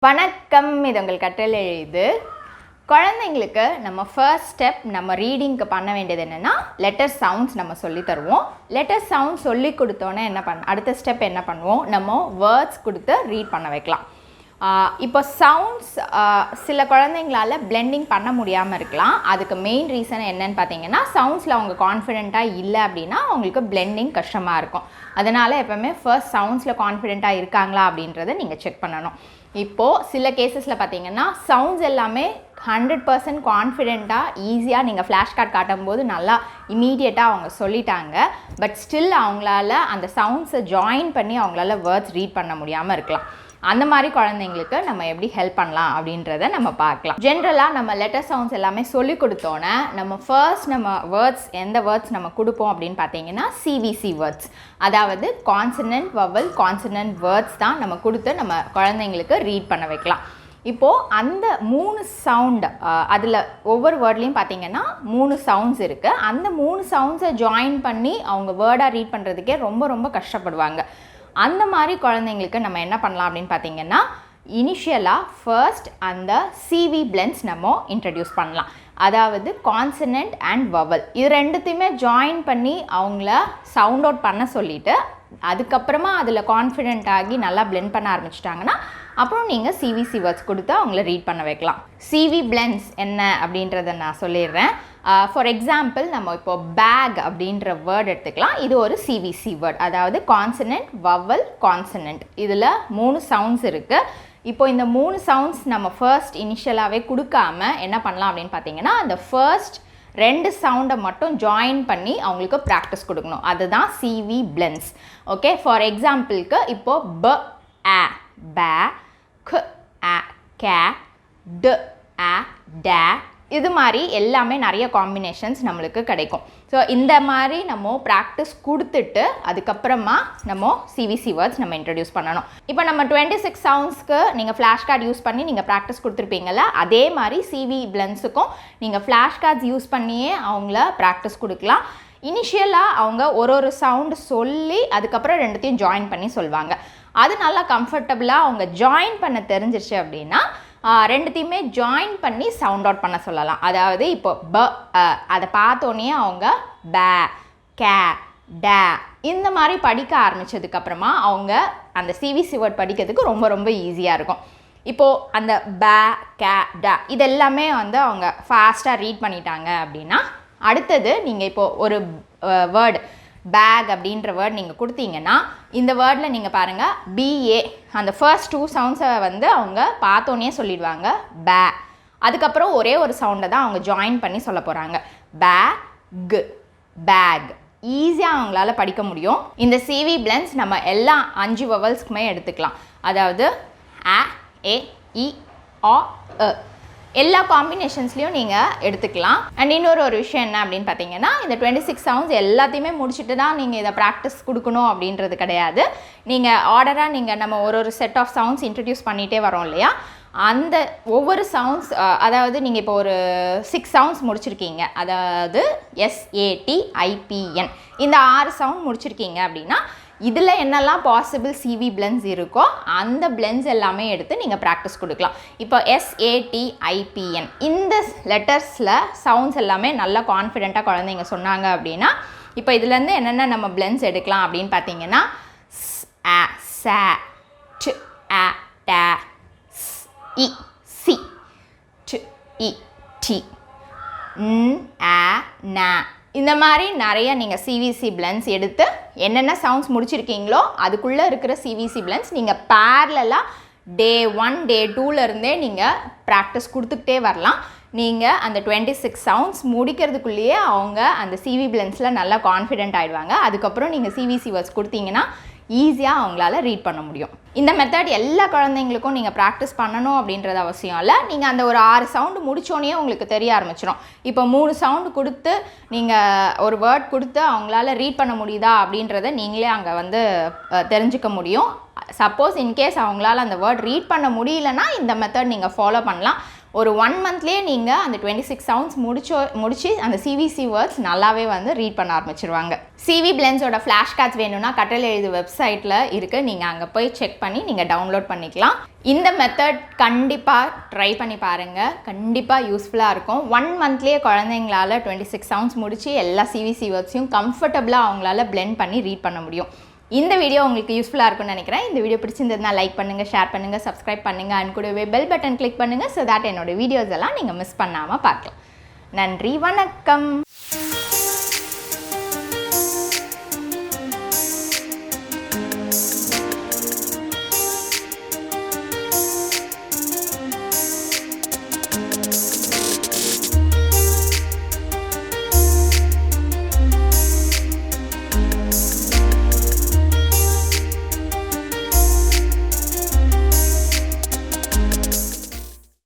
வணக்கம், இது உங்கள் கற்றல் எழுது. குழந்தைங்களுக்கு நம்ம ஃபர்ஸ்ட் ஸ்டெப் நம்ம ரீடிங்க்கு பண்ண வேண்டியது என்னென்னா லெட்டர் சவுண்ட்ஸ் நம்ம சொல்லி தருவோம். லெட்டர் சவுண்ட்ஸ் சொல்லி கொடுத்தோன்னே அடுத்த ஸ்டெப் என்ன பண்ணுவோம், நம்ம வேர்ட்ஸ் கொடுத்து ரீட் பண்ண வைக்கலாம். இப்போ சவுண்ட்ஸ் சில குழந்தைங்களால் பிளெண்டிங் பண்ண முடியாமல் இருக்கலாம். அதுக்கு மெயின் ரீசன் என்னன்னு பார்த்தீங்கன்னா, சவுண்ட்ஸில் அவங்க கான்ஃபிடெண்ட்டாக இல்லை அப்படின்னா அவங்களுக்கு பிளெண்டிங் கஷ்டமாக இருக்கும். அதனால் எப்போவுமே ஃபர்ஸ்ட் சவுண்ட்ஸில் கான்ஃபிடெண்ட்டாக இருக்காங்களா அப்படின்றத நீங்கள் செக் பண்ணணும். இப்போது சில கேசஸில் பார்த்தீங்கன்னா சவுண்ட்ஸ் எல்லாமே 100% கான்ஃபிடெண்ட்டாக ஈஸியாக நீங்கள் ஃப்ளாஷ் கார்டு காட்டும்போது நல்லா இமீடியட்டாக அவங்க சொல்லிட்டாங்க. பட் ஸ்டில் அவங்களால அந்த சவுண்ட்ஸை ஜாயின் பண்ணி அவங்களால வேர்ட்ஸ் ரீட் பண்ண முடியாமல் இருக்கலாம். அந்த மாதிரி குழந்தைங்களுக்கு நம்ம எப்படி ஹெல்ப் பண்ணலாம் அப்படின்றத நம்ம பார்க்கலாம். ஜென்ரலாக நம்ம லெட்டர் சவுண்ட்ஸ் எல்லாமே சொல்லி கொடுத்தோன்னே நம்ம ஃபர்ஸ்ட் நம்ம வேர்ட்ஸ் எந்த வேர்ட்ஸ் நம்ம கொடுப்போம் அப்படின்னு பார்த்தீங்கன்னா சிவிசி வேர்ட்ஸ், அதாவது கான்சனன்ட் வவல் கான்சனன்ட் வேர்ட்ஸ் தான் நம்ம கொடுத்து நம்ம குழந்தைங்களுக்கு ரீட் பண்ண வைக்கலாம். இப்போது அந்த 3 சவுண்ட் அதில் ஒவ்வொரு வேர்ட்லேயும் பார்த்தீங்கன்னா 3 சவுண்ட்ஸ் இருக்குது. அந்த 3 சவுண்ட்ஸை ஜாயின் பண்ணி அவங்க வேர்டாக ரீட் பண்ணுறதுக்கே ரொம்ப கஷ்டப்படுவாங்க. அந்த மாதிரி குழந்தைங்களுக்கு நம்ம என்ன பண்ணலாம் அப்படின்னு பார்த்தீங்கன்னா, இனிஷியலாக ஃபர்ஸ்ட் அந்த சிவி பிளெண்ட்ஸ் நம்ம இன்ட்ரடியூஸ் பண்ணலாம். அதாவது கான்சனன்ட் அண்ட் வவல் இது ரெண்டுத்தையுமே ஜாயின் பண்ணி அவங்கள சவுண்ட் அவுட் பண்ண சொல்லிவிட்டு அதுக்கப்புறமா அதில் கான்ஃபிடென்ட் ஆகி நல்லா பிளெண்ட் பண்ண ஆரம்பிச்சிட்டாங்கன்னா அப்புறம் நீங்கள் சிவிசி வேர்ட்ஸ் கொடுத்து அவங்கள ரீட் பண்ண வைக்கலாம். சிவி பிளெண்ட்ஸ் என்ன அப்படின்றத நான் சொல்லிடுறேன். ஃபார் எக்ஸாம்பிள் நம்ம இப்போ பேக் அப்படின்ற வேர்ட் எடுத்துக்கலாம். இது ஒரு சிவிசி வேர்ட், அதாவது கான்சனன்ட் வவல் கான்சனன்ட். இதில் 3 சவுண்ட்ஸ் இருக்குது. இப்போ இந்த 3 சவுண்ட்ஸ் நம்ம ஃபர்ஸ்ட் இனிஷியலாகவே கொடுக்காம என்ன பண்ணலாம் அப்படின்னு பார்த்தீங்கன்னா, அந்த ஃபர்ஸ்ட் 2 சவுண்டை மட்டும் ஜாயின் பண்ணி அவங்களுக்கு ப்ராக்டிஸ் கொடுக்கணும். அதுதான் சிவி பிளெண்ட்ஸ். ஓகே, ஃபார் எக்ஸாம்பிளுக்கு இப்போது ப ஆ பே, க ஆ கே, ட ஆ டே, இது மாதிரி எல்லாமே நிறைய காம்பினேஷன்ஸ் நம்மளுக்கு கிடைக்கும். ஸோ இந்த மாதிரி நம்ம ப்ராக்டிஸ் கொடுத்துட்டு அதுக்கப்புறமா நம்ம சிவிசி வேர்ட்ஸ் நம்ம இன்ட்ரடியூஸ் பண்ணணும். இப்போ நம்ம 26 சவுண்ட்ஸ்க்கு நீங்கள் ஃப்ளாஷ் கார்டு யூஸ் பண்ணி நீங்கள் ப்ராக்டிஸ் கொடுத்துருப்பீங்கள்ல, அதே மாதிரி சிவி பிளெண்ட்ஸுக்கும் நீங்கள் ஃப்ளாஷ் கார்ட்ஸ் யூஸ் பண்ணியே அவங்கள ப்ராக்டிஸ் கொடுக்கலாம். இனிஷியலாக அவங்க ஒரு சவுண்டு சொல்லி அதுக்கப்புறம் ரெண்டுத்தையும் ஜாயின் பண்ணி சொல்லுவாங்க. அது நல்லா கம்ஃபர்டபுளாக அவங்க ஜாயின் பண்ண தெரிஞ்சிருச்சு அப்படின்னா ரெண்டுத்தையுமே ஜாயின் பண்ணி சவுண்ட் அவுட் பண்ண சொல்லலாம். அதாவது இப்போ ப அதை பார்த்தோன்னே அவங்க பே கே டே இந்த மாதிரி படிக்க ஆரம்பித்ததுக்கப்புறமா அவங்க அந்த சிவிசி வேர்ட் படிக்கிறதுக்கு ரொம்ப ஈஸியாக இருக்கும். இப்போது அந்த பே கே ட இதெல்லாமே அவங்க ஃபாஸ்ட்டாக ரீட் பண்ணிட்டாங்க அப்படின்னா அடுத்தது நீங்கள் இப்போது ஒரு வேர்டு பேக் அப்படின்ற வேர்ட் நீங்கள் கொடுத்தீங்கன்னா இந்த வேர்டில் நீங்கள் பாருங்கள் பிஏ அந்த ஃபர்ஸ்ட் 2 சவுண்ட்ஸை அவங்க பார்த்தோன்னே சொல்லிடுவாங்க பே. அதுக்கப்புறம் ஒரே ஒரு சவுண்டை தான் அவங்க ஜாயின் பண்ணி சொல்ல போகிறாங்க பேக் பேக். ஈஸியாக அவங்களால படிக்க முடியும். இந்த சிவி பிளெண்ட்ஸ் நம்ம எல்லா 5 வவல்ஸ்க்குமே எடுத்துக்கலாம். அதாவது அ ஏ இ ஆ எ எல்லா காம்பினேஷன்ஸ்லையும் நீங்கள் எடுத்துக்கலாம். அண்ட் இன்னொரு விஷயம் என்ன அப்படின்னு பார்த்தீங்கன்னா, இந்த 26 சவுண்ட்ஸ் எல்லாத்தையுமே முடிச்சுட்டு தான் நீங்கள் இதை ப்ராக்டிஸ் கொடுக்கணும் அப்படின்றது கிடையாது. நீங்கள் ஆர்டராக நீங்கள் நம்ம ஒரு செட் ஆஃப் சவுண்ட்ஸ் இன்ட்ரடியூஸ் பண்ணிகிட்டே வரோம் இல்லையா, அந்த ஒவ்வொரு சவுண்ட்ஸ் அதாவது நீங்கள் இப்போ ஒரு 6 சவுண்ட்ஸ் முடிச்சிருக்கீங்க, அதாவது SATIPN இந்த 6 சவுண்ட் முடிச்சிருக்கீங்க அப்படின்னா இதில் என்னெல்லாம் பாசிபிள் சிவி பிளெண்ட்ஸ் இருக்கோ அந்த பிளெண்ட்ஸ் எல்லாமே எடுத்து நீங்கள் ப்ராக்டிஸ் கொடுக்கலாம். இப்போ SATIPN இந்த லெட்டர்ஸில் சவுண்ட்ஸ் எல்லாமே நல்லா கான்ஃபிடெண்ட்டாக குழந்தைங்க சொன்னாங்க அப்படின்னா இப்போ இதுலேருந்து என்னென்ன நம்ம பிளெண்ட்ஸ் எடுக்கலாம் அப்படின்னு பார்த்தீங்கன்னா ஸ் ஆ ச ட் ஆ ட ஸ் இ சி ட் இ டி ன் ஆ ந இந்த மாதிரி நிறைய நீங்கள் சிவிசி பிளெண்ட்ஸ் எடுத்து என்னென்ன சவுண்ட்ஸ் முடிச்சிருக்கீங்களோ அதுக்குள்ளே இருக்கிற சிவிசி பிளெண்ட்ஸ் நீங்கள் பேரலாக டே 1 டே 2லேருந்தே நீங்கள் ப்ராக்டிஸ் கொடுத்துக்கிட்டே வரலாம். நீங்கள் அந்த 26 சவுண்ட்ஸ் முடிக்கிறதுக்குள்ளேயே அவங்க அந்த சிவி பிளெண்ட்ஸில் நல்லா கான்ஃபிடென்ட் ஆகிடுவாங்க. அதுக்கப்புறம் நீங்கள் சிவிசி வேர்ட்ஸ் கொடுத்தீங்கன்னா ஈஸியாக அவங்களால ரீட் பண்ண முடியும். இந்த மெத்தட் எல்லா குழந்தைங்களுக்கும் நீங்கள் ப்ராக்டிஸ் பண்ணணும் அப்படின்றது அவசியம் இல்லை. நீங்கள் அந்த ஒரு 6 சவுண்டு முடித்தோன்னே உங்களுக்கு தெரிய ஆரம்பிச்சிடும். இப்போ 3 சவுண்டு கொடுத்து நீங்கள் ஒரு வேர்ட் கொடுத்து அவங்களால ரீட் பண்ண முடியுதா அப்படின்றத நீங்களே அங்கே தெரிஞ்சுக்க முடியும். சப்போஸ் இன்கேஸ் அவங்களால அந்த வேர்ட் ரீட் பண்ண முடியலன்னா இந்த மெத்தட் நீங்கள் ஃபாலோ பண்ணலாம். ஒரு 1 மந்த்லேயே நீங்கள் அந்த 26 சவுண்ட்ஸ் முடிச்சு அந்த சிவிசி வேர்ட்ஸ் நல்லாவே வந்து ரீட் பண்ண ஆரம்பிச்சிருவாங்க. சிவி பிளென்ஸோட ஃப்ளாஷ் கார்ட்ஸ் வேணும்னா கற்றல் எளிது வெப்சைட்டில் இருக்குது, நீங்கள் அங்கே போய் செக் பண்ணி நீங்கள் டவுன்லோட் பண்ணிக்கலாம். இந்த மெத்தட் கண்டிப்பாக ட்ரை பண்ணி பாருங்கள், கண்டிப்பாக யூஸ்ஃபுல்லாக இருக்கும். 1 மந்த்லேயே குழந்தைங்களால் 26 சவுண்ட்ஸ் முடிச்சு எல்லா சிவிசி வேர்ட்ஸையும் கம்ஃபர்டபுளாக அவங்களால பிளெண்ட் பண்ணி ரீட் பண்ண முடியும். இந்த வீடியோ உங்களுக்கு யூஸ்ஃபுல்லாக இருக்கும்னு நினைக்கிறேன். இந்த வீடியோ பிடிச்சிருந்ததுனா லைக் பண்ணுங்கள், ஷேர் பண்ணுங்கள், சப்ஸ்கிரைப் பண்ணுங்கள் அண்ட் கூடவே பெல் பட்டன் கிளிக் பண்ணுங்கள். ஸோ தட் என்னோட வீடியோஸ் எல்லாம் நீங்கள் மிஸ் பண்ணாமல் பார்க்கலாம். நன்றி, வணக்கம்.